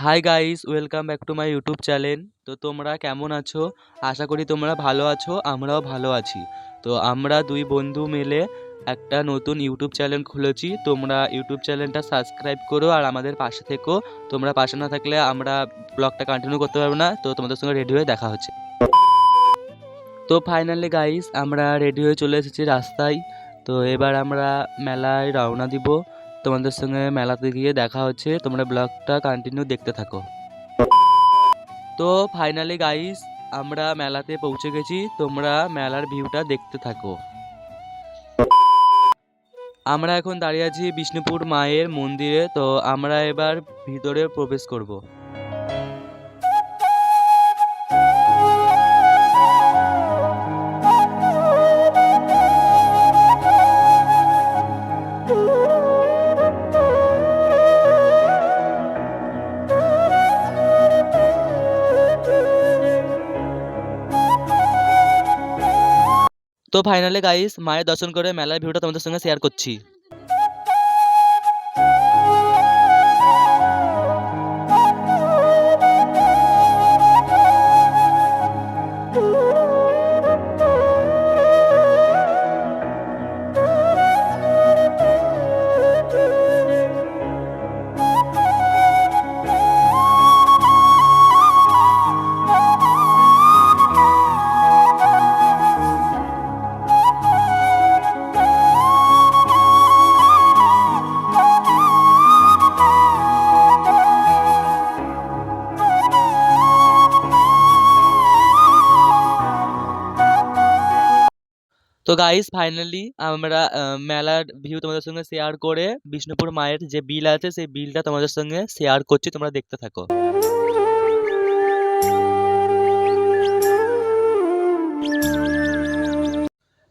Hi guys, welcome back to my YouTube channel. তো তোমরা কেমন আছো? আশা করি তোমরা ভালো আছো, আমরাও ভালো আছি। তো আমরা দুই বন্ধু মিলে একটা নতুন ইউটিউব চ্যানেল খুলেছি। তোমরা ইউটিউব চ্যানেলটা সাবস্ক্রাইব করো আর আমাদের পাশে থেকো। তোমরা পাশে না থাকলে আমরা ব্লগটা কন্টিনিউ করতে পারবো না। তো তোমাদের সঙ্গে রেডি হয়ে দেখা হচ্ছে। তো ফাইনালি গাইস, আমরা রেডি হয়ে চলে এসেছি রাস্তায়। তো এবার আমরা মেলায় রওনা দিব। তোমাদের সঙ্গে মেলাতে গিয়ে দেখা হচ্ছে। তোমরা ব্লগটা কন্টিনিউ দেখতে থাকো। তো ফাইনালি গাইস, আমরা মেলাতে পৌঁছে গেছি। তোমরা মেলার ভিউটা দেখতে থাকো। আমরা এখন দাঁড়িয়ে আছি বিষ্ণুপুর মায়ের মন্দিরে। তো আমরা এবার ভিতরে প্রবেশ করব। তো ফাইনালি গাইস, মায়ের দর্শন করে মেলার ভিউটা তোমাদের সঙ্গে শেয়ার করছি। তো গাইস ফাইনালি আমরা মেলার ভিউ তোমাদের সঙ্গে শেয়ার করে বিষ্ণুপুর মায়ের যে বিল আছে সেই বিলটা তোমাদের সঙ্গে শেয়ার করছি। তোমরা দেখতে থাকো।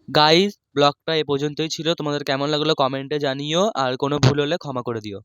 গাইস, ব্লগটা এ পর্যন্তই ছিল। তোমাদের কেমন লাগলো কমেন্টে জানিও, আর কোনো ভুল হলে ক্ষমা করে দিও।